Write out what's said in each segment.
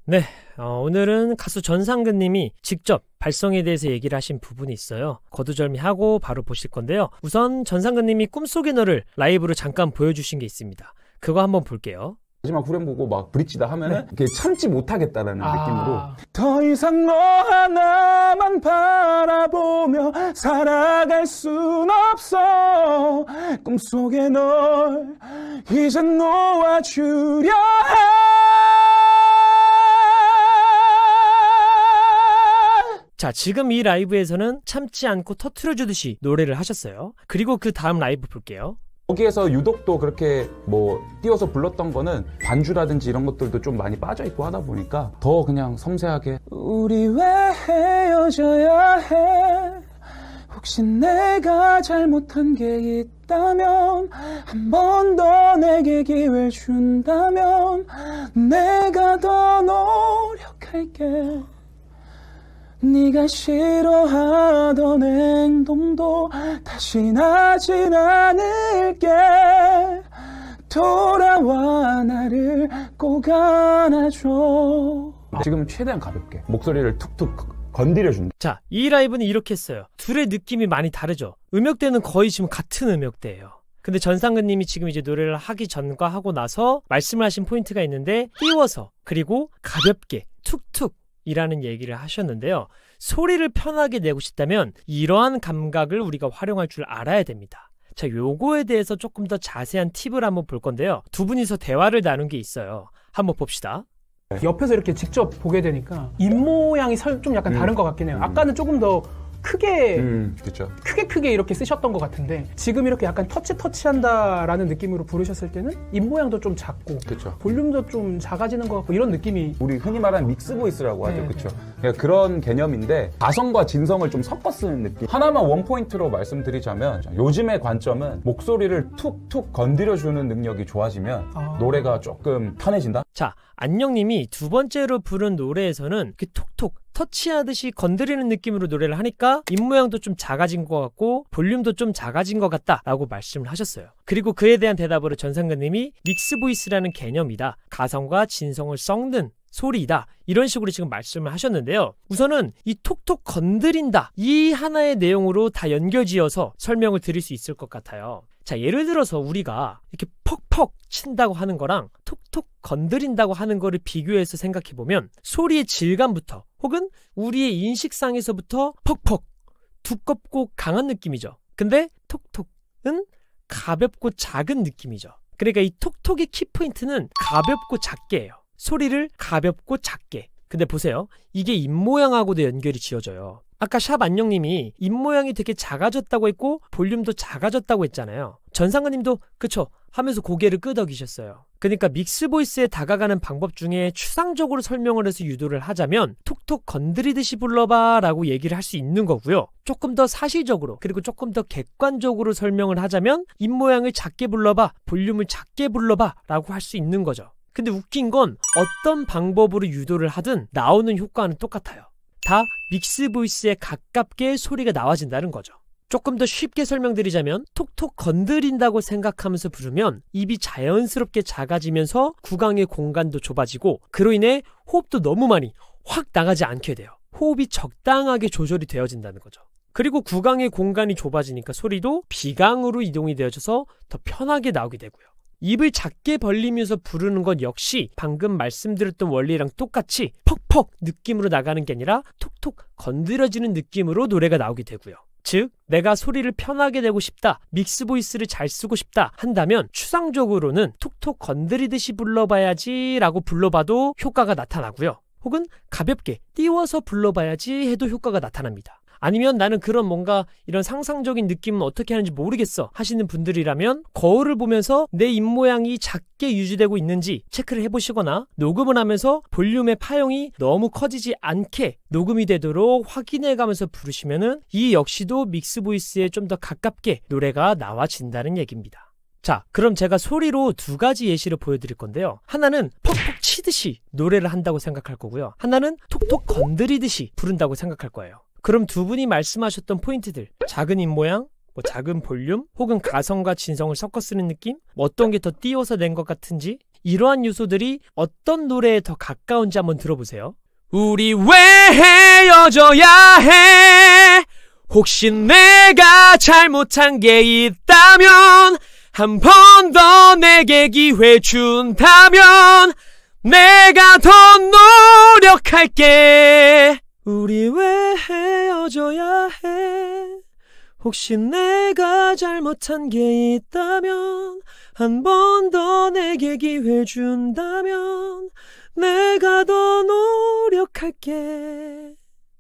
네, 오늘은 가수 전상근 님이 직접 발성에 대해서 얘기를 하신 부분이 있어요. 거두절미하고 바로 보실 건데요. 우선 전상근 님이 꿈속의 너를 라이브로 잠깐 보여주신 게 있습니다. 그거 한번 볼게요. 마지막 후렴 보고 막 브릿지다 하면은 이렇게 참지 못하겠다라는 느낌으로 더 이상 너 하나만 바라보며 살아갈 순 없어 꿈속에 널 이제 놓아주려 해. 자, 지금 이 라이브에서는 참지 않고 터트려주듯이 노래를 하셨어요. 그리고 그 다음 라이브 볼게요. 거기에서 유독 또 그렇게 뭐 띄워서 불렀던 거는 반주라든지 이런 것들도 좀 많이 빠져있고 하다 보니까 더 그냥 섬세하게 우리 왜 헤어져야 해 혹시 내가 잘못한 게 있다면 한 번 더 내게 기회를 준다면 내가 더 노력할게 네가 싫어하던 행동도 다신 하진 않을게 돌아와 나를 꼭 안아줘. 지금 최대한 가볍게 목소리를 툭툭 건드려준다. 자, 이 라이브는 이렇게 했어요. 둘의 느낌이 많이 다르죠. 음역대는 거의 지금 같은 음역대예요. 근데 전상근 님이 지금 이제 노래를 하기 전과 하고 나서 말씀을 하신 포인트가 있는데 띄워서 그리고 가볍게 툭툭 이라는 얘기를 하셨는데요. 소리를 편하게 내고 싶다면 이러한 감각을 우리가 활용할 줄 알아야 됩니다. 자, 요거에 대해서 조금 더 자세한 팁을 한번 볼 건데요. 두 분이서 대화를 나눈 게 있어요. 한번 봅시다. 옆에서 이렇게 직접 보게 되니까 입모양이 좀 약간 다른 것 같긴 해요. 아까는 조금 더 크게 그쵸. 크게 이렇게 쓰셨던 것 같은데 지금 이렇게 약간 터치한다라는 느낌으로 부르셨을 때는 입모양도 좀 작고 그쵸. 볼륨도 좀 작아지는 것 같고 이런 느낌이 우리 흔히 말하는 믹스 보이스라고 하죠. 네, 그쵸. 그러니까 그런 개념인데 가성과 진성을 좀 섞어 쓰는 느낌. 하나만 원포인트로 말씀드리자면 요즘의 관점은 목소리를 툭툭 건드려주는 능력이 좋아지면 노래가 조금 편해진다? 자, 안녕님이 두 번째로 부른 노래에서는 그 톡톡 터치하듯이 건드리는 느낌으로 노래를 하니까 입모양도 좀 작아진 것 같고 볼륨도 좀 작아진 것 같다 라고 말씀을 하셨어요. 그리고 그에 대한 대답으로 전상근 님이 믹스 보이스라는 개념이다. 가성과 진성을 섞는 소리이다. 이런 식으로 지금 말씀을 하셨는데요. 우선은 이 톡톡 건드린다. 이 하나의 내용으로 다 연결지어서 설명을 드릴 수 있을 것 같아요. 자, 예를 들어서 우리가 이렇게 퍽퍽 친다고 하는 거랑 톡톡 건드린다고 하는 거를 비교해서 생각해보면 소리의 질감부터 혹은 우리의 인식상에서부터 퍽퍽 두껍고 강한 느낌이죠. 근데 톡톡은 가볍고 작은 느낌이죠. 그러니까 이 톡톡의 키포인트는 가볍고 작게예요. 소리를 가볍고 작게. 근데 보세요. 이게 입모양하고도 연결이 지어져요. 아까 샵 안녕님이 입모양이 되게 작아졌다고 했고 볼륨도 작아졌다고 했잖아요. 전상근 님도 그쵸 하면서 고개를 끄덕이셨어요. 그러니까 믹스 보이스에 다가가는 방법 중에 추상적으로 설명을 해서 유도를 하자면 톡톡 건드리듯이 불러봐 라고 얘기를 할 수 있는 거고요. 조금 더 사실적으로 그리고 조금 더 객관적으로 설명을 하자면 입모양을 작게 불러봐, 볼륨을 작게 불러봐 라고 할 수 있는 거죠. 근데 웃긴 건 어떤 방법으로 유도를 하든 나오는 효과는 똑같아요. 다 믹스 보이스에 가깝게 소리가 나와진다는 거죠. 조금 더 쉽게 설명드리자면 톡톡 건드린다고 생각하면서 부르면 입이 자연스럽게 작아지면서 구강의 공간도 좁아지고 그로 인해 호흡도 너무 많이 확 나가지 않게 돼요. 호흡이 적당하게 조절이 되어진다는 거죠. 그리고 구강의 공간이 좁아지니까 소리도 비강으로 이동이 되어져서 더 편하게 나오게 되고요. 입을 작게 벌리면서 부르는 건 역시 방금 말씀드렸던 원리랑 똑같이 퍽퍽 느낌으로 나가는 게 아니라 톡톡 건드려지는 느낌으로 노래가 나오게 되고요. 즉 내가 소리를 편하게 내고 싶다, 믹스 보이스를 잘 쓰고 싶다 한다면 추상적으로는 톡톡 건드리듯이 불러봐야지 라고 불러봐도 효과가 나타나고요. 혹은 가볍게 띄워서 불러봐야지 해도 효과가 나타납니다. 아니면 나는 그런 뭔가 이런 상상적인 느낌은 어떻게 하는지 모르겠어 하시는 분들이라면 거울을 보면서 내 입모양이 작게 유지되고 있는지 체크를 해보시거나 녹음을 하면서 볼륨의 파형이 너무 커지지 않게 녹음이 되도록 확인해가면서 부르시면은 이 역시도 믹스 보이스에 좀 더 가깝게 노래가 나와진다는 얘기입니다. 자, 그럼 제가 소리로 두 가지 예시를 보여드릴 건데요. 하나는 퍽퍽 치듯이 노래를 한다고 생각할 거고요. 하나는 톡톡 건드리듯이 부른다고 생각할 거예요. 그럼 두 분이 말씀하셨던 포인트들, 작은 입모양, 작은 볼륨, 혹은 가성과 진성을 섞어 쓰는 느낌, 어떤 게 더 띄워서 낸 것 같은지 이러한 요소들이 어떤 노래에 더 가까운지 한번 들어보세요. 우리 왜 헤어져야 해? 혹시 내가 잘못한 게 있다면 한 번 더 내게 기회 준다면 내가 더 노력할게. 우리 왜 헤어져야 해? 혹시 내가 잘못한 게 있다면 한 번 더 내게 기회 준다면 내가 더 노력할게.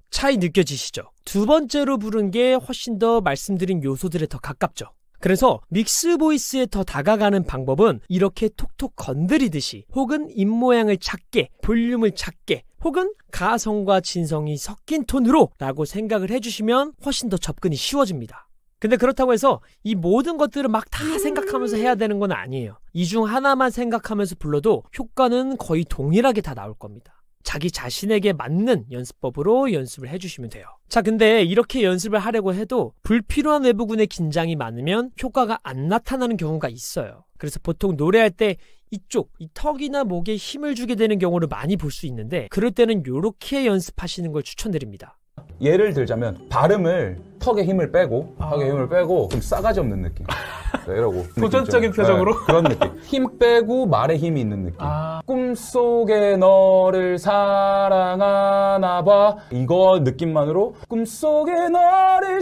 차이 느껴지시죠? 두 번째로 부른 게 훨씬 더 말씀드린 요소들에 더 가깝죠. 그래서 믹스 보이스에 더 다가가는 방법은 이렇게 톡톡 건드리듯이 혹은 입모양을 작게, 볼륨을 작게, 혹은 가성과 진성이 섞인 톤으로 라고 생각을 해주시면 훨씬 더 접근이 쉬워집니다. 근데 그렇다고 해서 이 모든 것들을 막 다 생각하면서 해야 되는 건 아니에요. 이 중 하나만 생각하면서 불러도 효과는 거의 동일하게 다 나올 겁니다. 자기 자신에게 맞는 연습법으로 연습을 해주시면 돼요. 자, 근데 이렇게 연습을 하려고 해도 불필요한 외부군의 긴장이 많으면 효과가 안 나타나는 경우가 있어요. 그래서 보통 노래할 때 이쪽, 이 턱이나 목에 힘을 주게 되는 경우를 많이 볼 수 있는데 그럴 때는 이렇게 연습하시는 걸 추천드립니다. 예를 들자면 발음을 턱에 힘을 빼고 좀 싸가지 없는 느낌. 이러고 도전적인 표정으로? 네, 그런 느낌. 힘 빼고 말에 힘이 있는 느낌. 꿈속에 너를 사랑하나 봐. 이거 느낌만으로 꿈속에 너를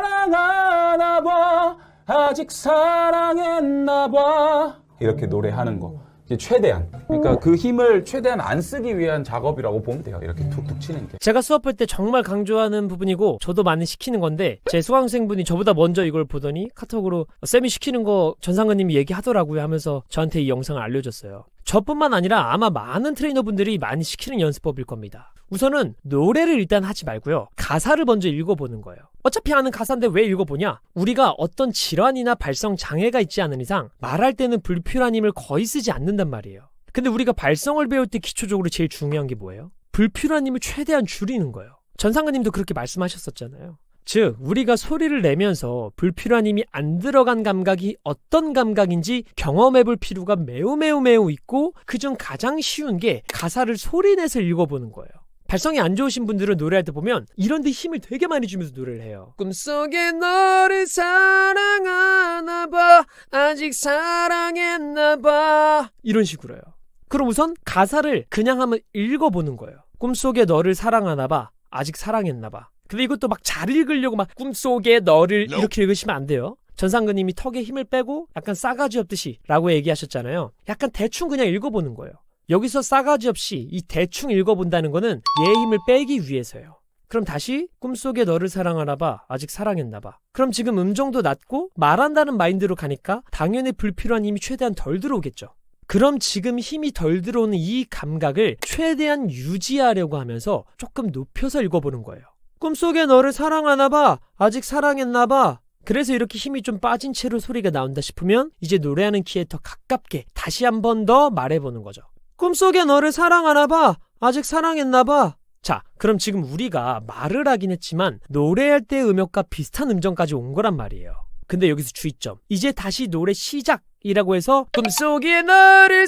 사랑하나 봐. 아직 사랑했나 봐. 이렇게 노래하는 거. 최대한. 그러니까 그 힘을 최대한 안 쓰기 위한 작업이라고 보면 돼요. 이렇게 툭툭 치는 게. 제가 수업할 때 정말 강조하는 부분이고 저도 많이 시키는 건데 제 수강생분이 저보다 먼저 이걸 보더니 카톡으로 쌤이 시키는 거 전상근님이 얘기하더라고요 하면서 저한테 이 영상을 알려줬어요. 저뿐만 아니라 아마 많은 트레이너분들이 많이 시키는 연습법일 겁니다. 우선은 노래를 일단 하지 말고요. 가사를 먼저 읽어보는 거예요. 어차피 아는 가사인데 왜 읽어보냐? 우리가 어떤 질환이나 발성 장애가 있지 않은 이상 말할 때는 불필요한 힘을 거의 쓰지 않는단 말이에요. 근데 우리가 발성을 배울 때 기초적으로 제일 중요한 게 뭐예요? 불필요한 힘을 최대한 줄이는 거예요. 전상근님도 그렇게 말씀하셨었잖아요. 즉 우리가 소리를 내면서 불필요한 힘이 안 들어간 감각이 어떤 감각인지 경험해볼 필요가 매우 있고 그중 가장 쉬운 게 가사를 소리내서 읽어보는 거예요. 발성이 안 좋으신 분들은 노래할 때 보면 이런 데 힘을 되게 많이 주면서 노래를 해요. 꿈속에 너를 사랑하나 봐. 아직 사랑했나 봐. 이런 식으로요. 그럼 우선 가사를 그냥 한번 읽어보는 거예요. 꿈속에 너를 사랑하나 봐. 아직 사랑했나 봐. 근데 이것도 막 잘 읽으려고 막 꿈속에 너를 이렇게 읽으시면 안 돼요. 전상근님이 턱에 힘을 빼고 약간 싸가지 없듯이 라고 얘기하셨잖아요. 약간 대충 그냥 읽어보는 거예요. 여기서 싸가지 없이 이 대충 읽어본다는 거는 얘의 힘을 빼기 위해서예요. 그럼 다시 꿈속에 너를 사랑하나 봐. 아직 사랑했나 봐. 그럼 지금 음정도 낮고 말한다는 마인드로 가니까 당연히 불필요한 힘이 최대한 덜 들어오겠죠. 그럼 지금 힘이 덜 들어오는 이 감각을 최대한 유지하려고 하면서 조금 높여서 읽어보는 거예요. 꿈속에 너를 사랑하나 봐. 아직 사랑했나 봐. 그래서 이렇게 힘이 좀 빠진 채로 소리가 나온다 싶으면 이제 노래하는 키에 더 가깝게 다시 한 번 더 말해보는 거죠. 꿈속에 너를 사랑하나 봐. 아직 사랑했나 봐. 자, 그럼 지금 우리가 말을 하긴 했지만 노래할 때 음역과 비슷한 음정까지 온 거란 말이에요. 근데 여기서 주의점. 이제 다시 노래 시작이라고 해서 꿈속에 너를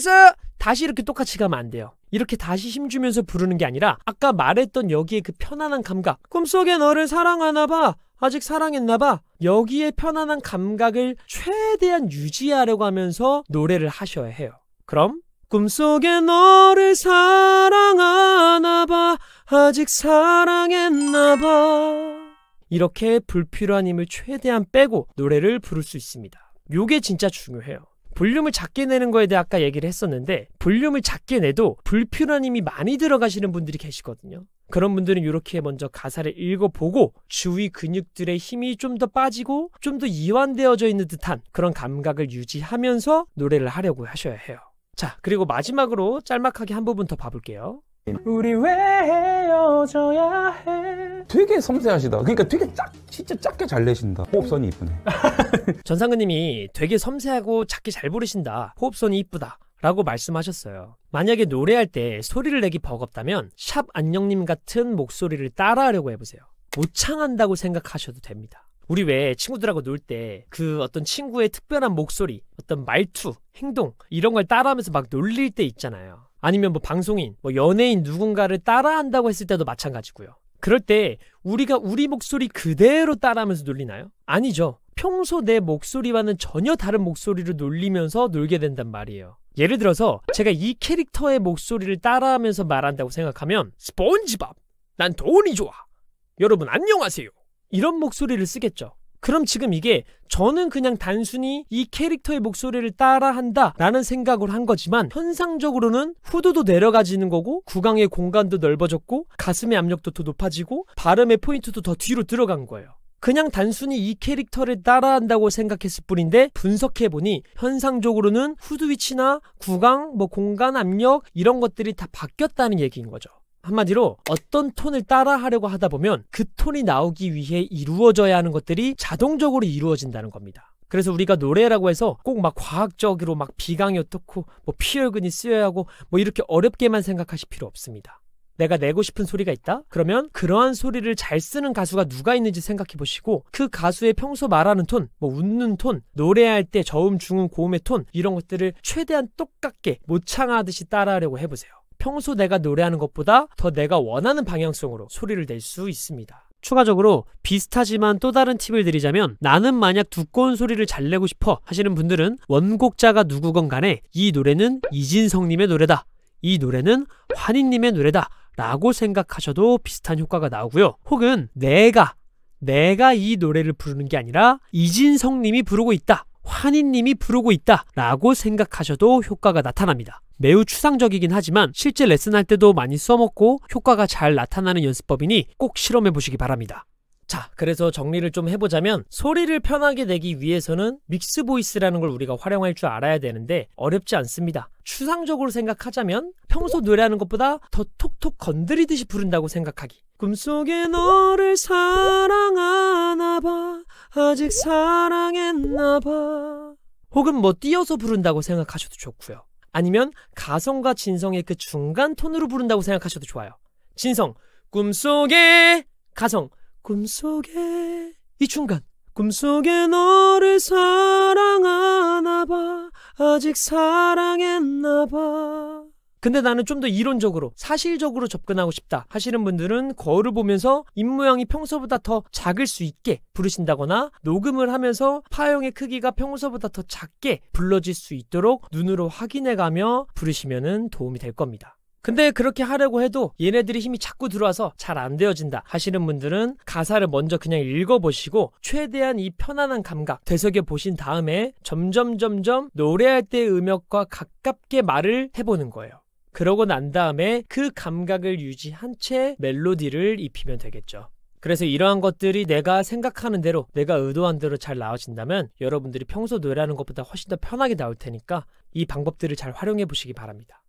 다시 이렇게 똑같이 가면 안 돼요. 이렇게 다시 힘주면서 부르는 게 아니라 아까 말했던 여기에 그 편안한 감각. 꿈속에 너를 사랑하나 봐. 아직 사랑했나 봐. 여기에 편안한 감각을 최대한 유지하려고 하면서 노래를 하셔야 해요. 그럼 꿈속에 너를 사랑하나 봐. 아직 사랑했나 봐. 이렇게 불필요한 힘을 최대한 빼고 노래를 부를 수 있습니다. 요게 진짜 중요해요. 볼륨을 작게 내는 거에 대해 아까 얘기를 했었는데 볼륨을 작게 내도 불필요한 힘이 많이 들어가시는 분들이 계시거든요. 그런 분들은 이렇게 먼저 가사를 읽어보고 주위 근육들의 힘이 좀 더 빠지고 좀 더 이완되어져 있는 듯한 그런 감각을 유지하면서 노래를 하려고 하셔야 해요. 자, 그리고 마지막으로 짤막하게 한 부분 더 봐볼게요. 우리 왜 헤어져야 해? 되게 섬세하시다. 그러니까 되게 진짜 작게 잘 내신다. 호흡선이 이쁘네. 전상근님이 되게 섬세하고 작게 잘 부르신다. 호흡선이 이쁘다. 라고 말씀하셨어요. 만약에 노래할 때 소리를 내기 버겁다면 샵 안녕님 같은 목소리를 따라하려고 해보세요. 모창한다고 생각하셔도 됩니다. 우리 왜 친구들하고 놀 때 그 어떤 친구의 특별한 목소리, 어떤 말투, 행동 이런 걸 따라하면서 막 놀릴 때 있잖아요. 아니면 뭐 방송인, 뭐 연예인 누군가를 따라한다고 했을 때도 마찬가지고요. 그럴 때 우리가 우리 목소리 그대로 따라하면서 놀리나요? 아니죠. 평소 내 목소리와는 전혀 다른 목소리로 놀리면서 놀게 된단 말이에요. 예를 들어서 제가 이 캐릭터의 목소리를 따라하면서 말한다고 생각하면 스폰지밥, 난 돈이 좋아. 여러분 안녕하세요. 이런 목소리를 쓰겠죠. 그럼 지금 이게 저는 그냥 단순히 이 캐릭터의 목소리를 따라한다 라는 생각을 한 거지만 현상적으로는 후두도 내려가지는 거고 구강의 공간도 넓어졌고 가슴의 압력도 더 높아지고 발음의 포인트도 더 뒤로 들어간 거예요. 그냥 단순히 이 캐릭터를 따라한다고 생각했을 뿐인데 분석해보니 현상적으로는 후두 위치나 구강, 뭐 공간 압력 이런 것들이 다 바뀌었다는 얘기인 거죠. 한마디로 어떤 톤을 따라하려고 하다 보면 그 톤이 나오기 위해 이루어져야 하는 것들이 자동적으로 이루어진다는 겁니다. 그래서 우리가 노래라고 해서 꼭 막 과학적으로 막 비강이 어떻고 뭐 피혈근이 쓰여야 하고 뭐 이렇게 어렵게만 생각하실 필요 없습니다. 내가 내고 싶은 소리가 있다? 그러면 그러한 소리를 잘 쓰는 가수가 누가 있는지 생각해 보시고 그 가수의 평소 말하는 톤, 뭐 웃는 톤, 노래할 때 저음, 중음, 고음의 톤 이런 것들을 최대한 똑같게 모창하듯이 따라하려고 해보세요. 평소 내가 노래하는 것보다 더 내가 원하는 방향성으로 소리를 낼 수 있습니다. 추가적으로 비슷하지만 또 다른 팁을 드리자면 나는 만약 두꺼운 소리를 잘 내고 싶어 하시는 분들은 원곡자가 누구건 간에 이 노래는 이진성님의 노래다. 이 노래는 환희님의 노래다. 라고 생각하셔도 비슷한 효과가 나오고요. 혹은 내가 이 노래를 부르는 게 아니라 이진성님이 부르고 있다. 환희님이 부르고 있다 라고 생각하셔도 효과가 나타납니다. 매우 추상적이긴 하지만 실제 레슨할 때도 많이 써먹고 효과가 잘 나타나는 연습법이니 꼭 실험해 보시기 바랍니다. 자, 그래서 정리를 좀 해보자면 소리를 편하게 내기 위해서는 믹스 보이스라는 걸 우리가 활용할 줄 알아야 되는데 어렵지 않습니다. 추상적으로 생각하자면 평소 노래하는 것보다 더 톡톡 건드리듯이 부른다고 생각하기. 꿈속에 너를 사랑하나봐 아직 사랑했나봐. 혹은 뭐 띄어서 부른다고 생각하셔도 좋고요. 아니면 가성과 진성의 그 중간 톤으로 부른다고 생각하셔도 좋아요. 진성, 꿈속에, 가성, 꿈속에, 이 중간, 꿈속에 너를 사랑하나봐 아직 사랑했나봐. 근데 나는 좀 더 이론적으로 사실적으로 접근하고 싶다 하시는 분들은 거울을 보면서 입모양이 평소보다 더 작을 수 있게 부르신다거나 녹음을 하면서 파형의 크기가 평소보다 더 작게 불러질 수 있도록 눈으로 확인해가며 부르시면 도움이 될 겁니다. 근데 그렇게 하려고 해도 얘네들이 힘이 자꾸 들어와서 잘 안 되어진다 하시는 분들은 가사를 먼저 그냥 읽어보시고 최대한 이 편안한 감각 되새겨 보신 다음에 점점 노래할 때의 음역과 가깝게 말을 해보는 거예요. 그러고 난 다음에 그 감각을 유지한 채 멜로디를 입히면 되겠죠. 그래서 이러한 것들이 내가 생각하는 대로 내가 의도한 대로 잘 나와진다면 여러분들이 평소 노래하는 것보다 훨씬 더 편하게 나올 테니까 이 방법들을 잘 활용해 보시기 바랍니다.